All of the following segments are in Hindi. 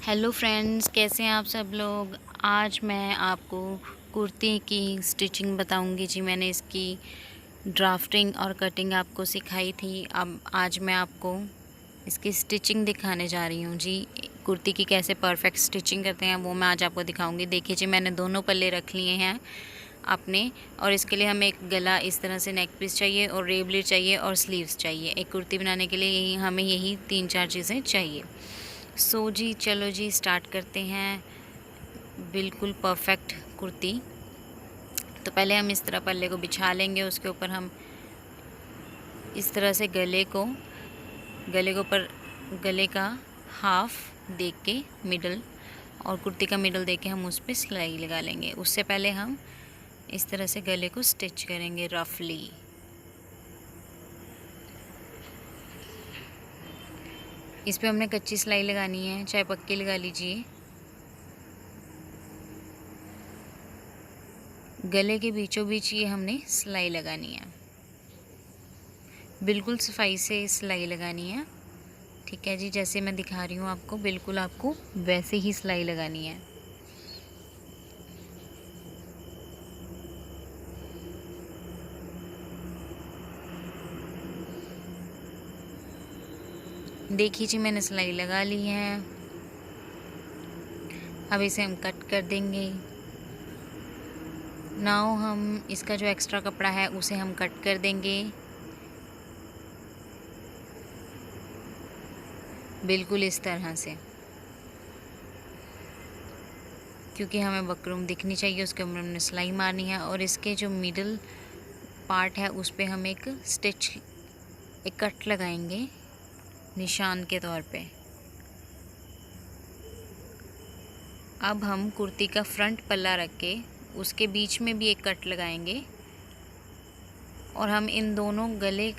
हेलो फ्रेंड्स, कैसे हैं आप सब लोग। आज मैं आपको कुर्ती की स्टिचिंग बताऊंगी जी। मैंने इसकी ड्राफ्टिंग और कटिंग आपको सिखाई थी। अब आज मैं आपको इसकी स्टिचिंग दिखाने जा रही हूँ जी। कुर्ती की कैसे परफेक्ट स्टिचिंग करते हैं वो मैं आज आपको दिखाऊंगी। देखिए जी, मैंने दोनों पल्ले रख लिए हैं अपने, और इसके लिए हमें एक गला इस तरह से नेक पीस चाहिए और रेबलेट चाहिए और स्लीव्स चाहिए। एक कुर्ती बनाने के लिए हमें यही 3-4 चीज़ें चाहिए। सो जी, चलो जी स्टार्ट करते हैं बिल्कुल परफेक्ट कुर्ती। तो पहले हम इस तरह पल्ले को बिछा लेंगे, उसके ऊपर हम इस तरह से गले के ऊपर गले का हाफ दे के मिडल और कुर्ती का मिडल दे के हम उस पर सिलाई लगा लेंगे। उससे पहले हम इस तरह से गले को स्टिच करेंगे रफली। इस पे हमने कच्ची सिलाई लगानी है, चाहे पक्की लगा लीजिए। गले के बीचों बीच ये हमने सिलाई लगानी है, बिल्कुल सफाई से सिलाई लगानी है। ठीक है जी, जैसे मैं दिखा रही हूँ आपको, बिल्कुल आपको वैसे ही सिलाई लगानी है। देखिए जी, मैंने सिलाई लगा ली है। अब इसे हम कट कर देंगे। नाउ हम इसका जो एक्स्ट्रा कपड़ा है उसे हम कट कर देंगे, बिल्कुल इस तरह से, क्योंकि हमें बकरूम दिखनी चाहिए। उसके ऊपर हमने सिलाई मारनी है और इसके जो मिडल पार्ट है उस पर हम एक कट लगाएंगे निशान के तौर पे। अब हम कुर्ती का फ्रंट पल्ला रख के उसके बीच में भी एक कट लगाएंगे और हम इन दोनों गले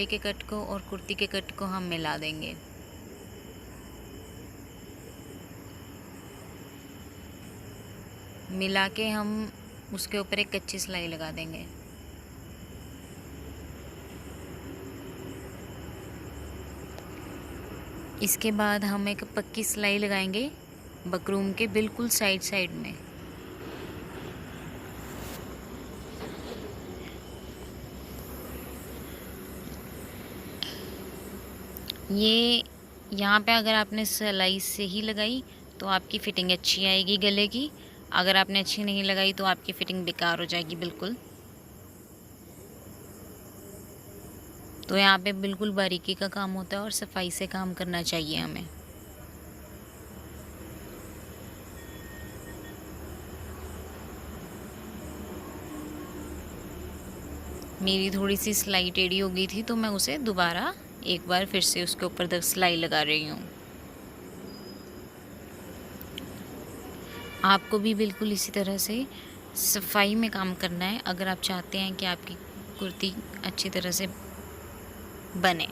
के कट को और कुर्ती के कट को हम मिला देंगे। मिला के हम उसके ऊपर एक कच्ची सिलाई लगा देंगे। इसके बाद हम एक पक्की सिलाई लगाएंगे बकरूम के बिल्कुल साइड में। ये यहाँ पे अगर आपने सिलाई से ही लगाई तो आपकी फ़िटिंग अच्छी आएगी गले की। अगर आपने अच्छी नहीं लगाई तो आपकी फ़िटिंग बेकार हो जाएगी बिल्कुल। तो यहाँ पे बिल्कुल बारीकी का काम होता है और सफाई से काम करना चाहिए हमें। मेरी थोड़ी सी सिलाई टेढ़ी हो गई थी तो मैं उसे दोबारा एक बार फिर से उसके ऊपर सिलाई लगा रही हूँ। आपको भी बिल्कुल इसी तरह से सफाई में काम करना है अगर आप चाहते हैं कि आपकी कुर्ती अच्छी तरह से बने।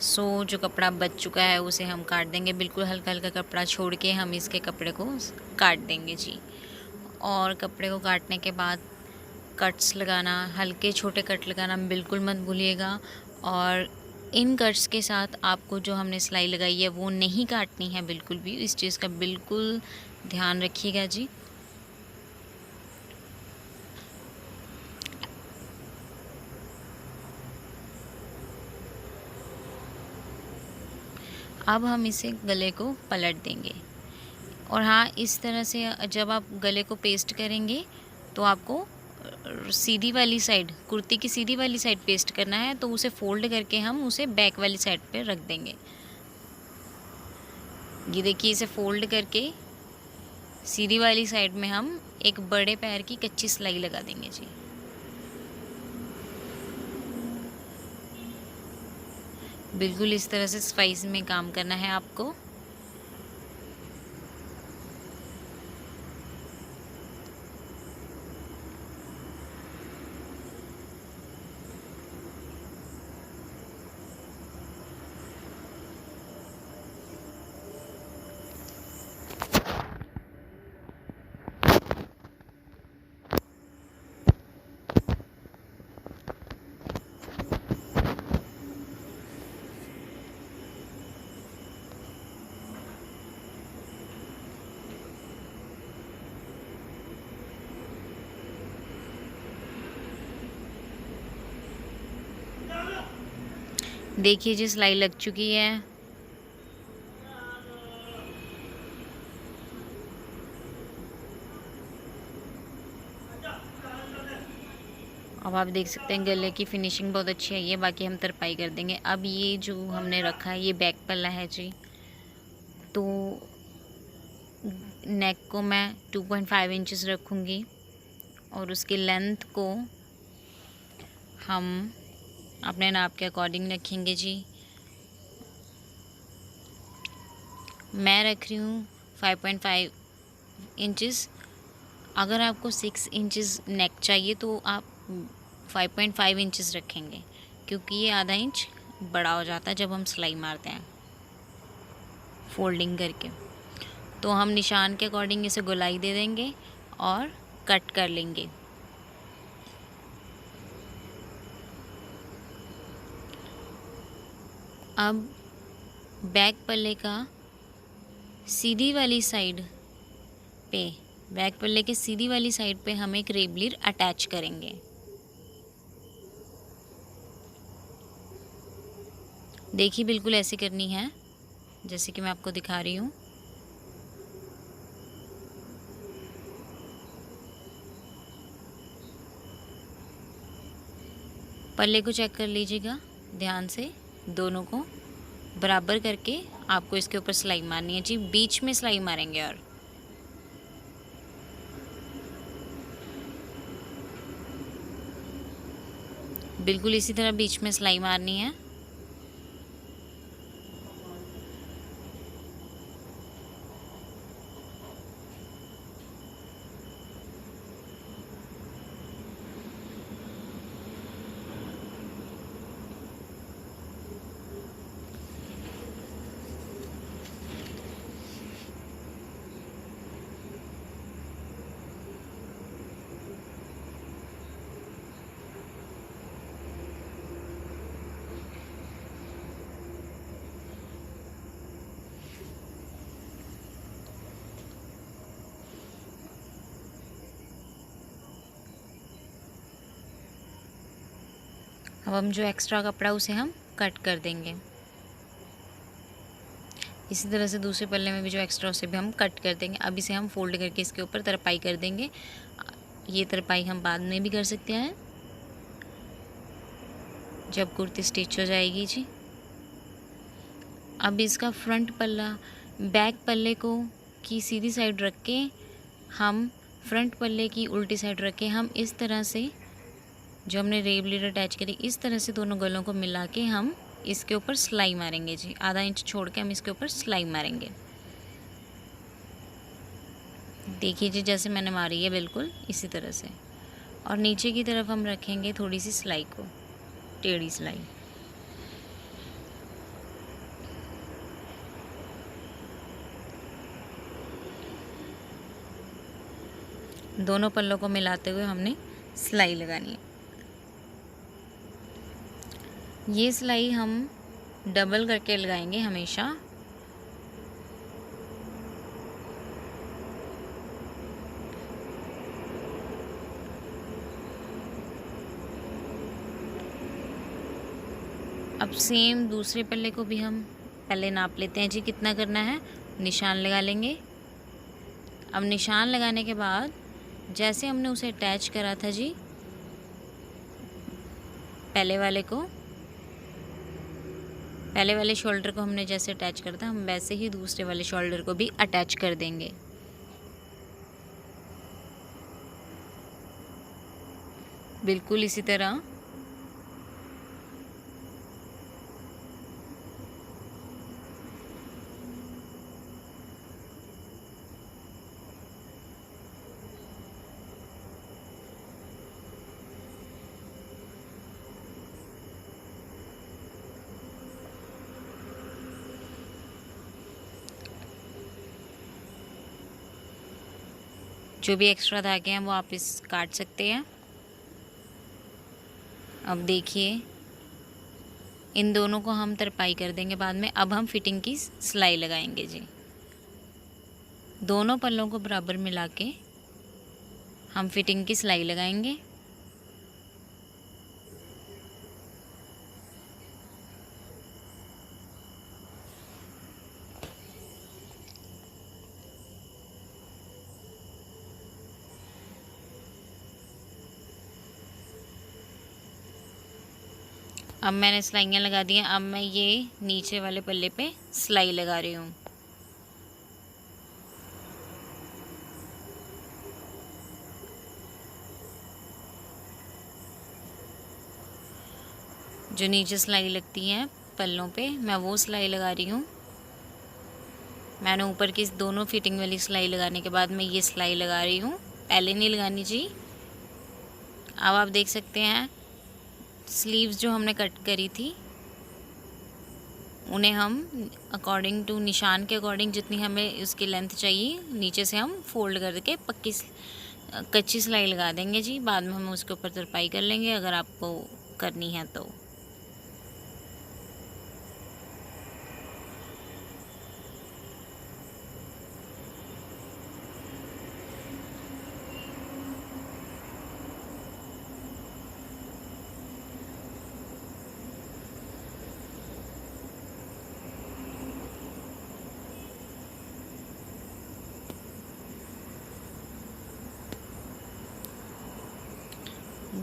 जो कपड़ा बच चुका है उसे हम काट देंगे। बिल्कुल हल्का हल्का कपड़ा छोड़ के हम इसके कपड़े को काट देंगे जी। और कपड़े को काटने के बाद कट्स लगाना, हल्के छोटे कट लगाना बिल्कुल मत भूलिएगा। और इन कट्स के साथ आपको जो हमने सिलाई लगाई है वो नहीं काटनी है बिल्कुल भी। इस चीज़ का बिल्कुल ध्यान रखिएगा जी। अब हम इसे गले को पलट देंगे। और हाँ, इस तरह से जब आप गले को पेस्ट करेंगे तो आपको सीधी वाली साइड, कुर्ती की सीधी वाली साइड पेस्ट करना है। तो उसे फोल्ड करके हम उसे बैक वाली साइड पे रख देंगे। ये देखिए, इसे फोल्ड करके सीधी वाली साइड में हम एक बड़े पैर की कच्ची सिलाई लगा देंगे जी। बिल्कुल इस तरह से सफाई में काम करना है आपको। देखिए जी सिलाई लग चुकी है। अब आप देख सकते हैं गले की फिनिशिंग बहुत अच्छी आई है। बाकी हम तरपाई कर देंगे। अब ये जो हमने रखा है ये बैक पल्ला है जी, तो नेक को मैं 2.5 इंचेस रखूँगी और उसकी लेंथ को हम अपने नाप के अकॉर्डिंग रखेंगे जी। मैं रख रही हूँ 5.5 इंचेस। अगर आपको 6 इंचेस नेक चाहिए तो आप 5.5 इंचेस रखेंगे, क्योंकि ये आधा इंच बड़ा हो जाता है जब हम सिलाई मारते हैं फोल्डिंग करके। तो हम निशान के अकॉर्डिंग इसे गोलाई दे देंगे और कट कर लेंगे। अब बैक पल्ले का सीधी वाली साइड पे, बैक पल्ले के सीधी वाली साइड पे हम एक रेबलीर अटैच करेंगे। देखिए बिल्कुल ऐसे करनी है जैसे कि मैं आपको दिखा रही हूँ। पल्ले को चेक कर लीजिएगा ध्यान से, दोनों को बराबर करके आपको इसके ऊपर सिलाई मारनी है जी। बीच में सिलाई मारेंगे और बिल्कुल इसी तरह बीच में सिलाई मारनी है। अब हम जो एक्स्ट्रा कपड़ा उसे हम कट कर देंगे। इसी तरह से दूसरे पल्ले में भी जो एक्स्ट्रा उसे भी हम कट कर देंगे। अब इसे हम फोल्ड करके इसके ऊपर तरपाई कर देंगे। ये तरपाई हम बाद में भी कर सकते हैं जब कुर्ती स्टिच हो जाएगी जी। अब इसका फ्रंट पल्ला बैक पल्ले को की सीधी साइड रख के हम फ्रंट पल्ले की उल्टी साइड रख के हम इस तरह से जो हमने रेबलीर अटैच करी इस तरह से दोनों गलों को मिला के हम इसके ऊपर सिलाई मारेंगे जी। आधा इंच छोड़ के हम इसके ऊपर सिलाई मारेंगे। देखिए जी जैसे मैंने मारी है बिल्कुल इसी तरह से। और नीचे की तरफ हम रखेंगे थोड़ी सी सिलाई को, टेढ़ी सिलाई। दोनों पल्लों को मिलाते हुए हमने सिलाई लगानी है। ये सिलाई हम डबल करके लगाएंगे हमेशा। अब सेम दूसरे पल्ले को भी हम पहले नाप लेते हैं जी कितना करना है, निशान लगा लेंगे। अब निशान लगाने के बाद जैसे हमने उसे अटैच करा था जी पहले वाले शोल्डर को हमने जैसे अटैच करा था हम वैसे ही दूसरे वाले शोल्डर को भी अटैच कर देंगे। बिल्कुल इसी तरह। जो भी एक्स्ट्रा धागे हैं वो आप इस काट सकते हैं। अब देखिए इन दोनों को हम तरपाई कर देंगे बाद में। अब हम फिटिंग की सिलाई लगाएंगे जी। दोनों पल्लों को बराबर मिला के हम फिटिंग की सिलाई लगाएंगे। अब मैंने सिलाइयाँ लगा दी हैं। अब मैं ये नीचे वाले पल्ले पे सिलाई लगा रही हूँ। जो नीचे सिलाई लगती है पल्लों पे, मैं वो सिलाई लगा रही हूँ। मैंने ऊपर की दोनों फिटिंग वाली सिलाई लगाने के बाद मैं ये सिलाई लगा रही हूँ। पहले नहीं लगानी जी। अब आप देख सकते हैं स्लीव्स जो हमने कट करी थी उन्हें हम अकॉर्डिंग टू निशान के अकॉर्डिंग जितनी हमें उसकी लेंथ चाहिए नीचे से हम फोल्ड करके पक्की कच्ची सिलाई लगा देंगे जी। बाद में हम उसके ऊपर तरपाई कर लेंगे अगर आपको करनी है तो।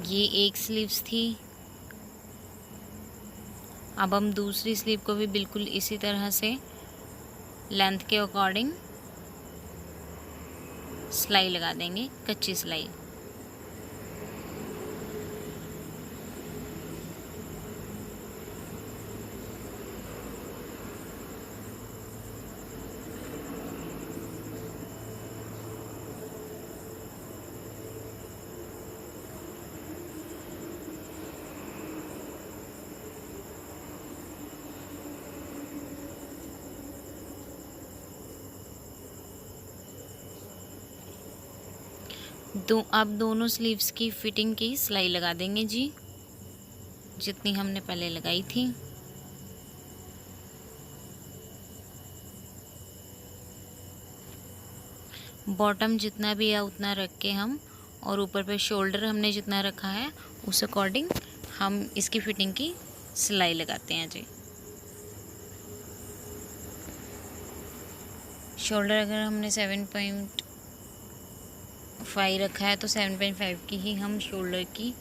ये एक स्लीव्स थी। अब हम दूसरी स्लीव को भी बिल्कुल इसी तरह से लेंथ के अकॉर्डिंग सिलाई लगा देंगे, कच्ची सिलाई। अब दोनों स्लीव्स की फिटिंग की सिलाई लगा देंगे जी, जितनी हमने पहले लगाई थी। बॉटम जितना भी है उतना रख के हम, और ऊपर पे शोल्डर हमने जितना रखा है उस अकॉर्डिंग हम इसकी फिटिंग की सिलाई लगाते हैं जी। शोल्डर अगर हमने 7.5 रखा है तो 7.5 की ही हम शोल्डर की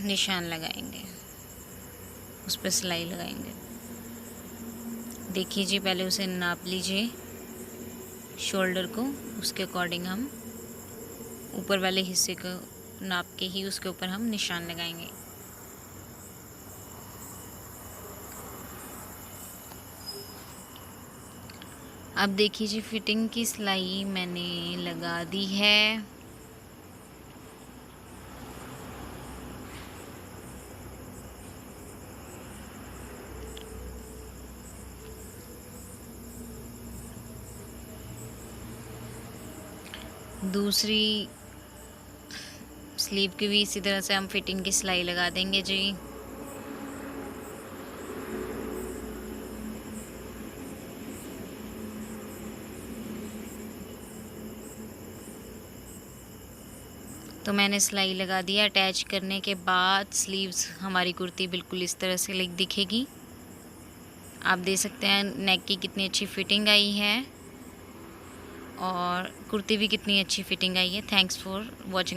निशान लगाएंगे, उस पर सिलाई लगाएंगे। देखिए जी, पहले उसे नाप लीजिए शोल्डर को, उसके अकॉर्डिंग हम ऊपर वाले हिस्से को नाप के ही उसके ऊपर हम निशान लगाएंगे। अब देखिए जी, फिटिंग की सिलाई मैंने लगा दी है। दूसरी स्लीव की भी इसी तरह से हम फिटिंग की सिलाई लगा देंगे जी। तो मैंने सिलाई लगा दिया। अटैच करने के बाद स्लीव्स हमारी कुर्ती बिल्कुल इस तरह से दिखेगी। आप देख सकते हैं नेक की कितनी अच्छी फिटिंग आई है और कुर्ती भी कितनी अच्छी फिटिंग आई है। Thanks for watching.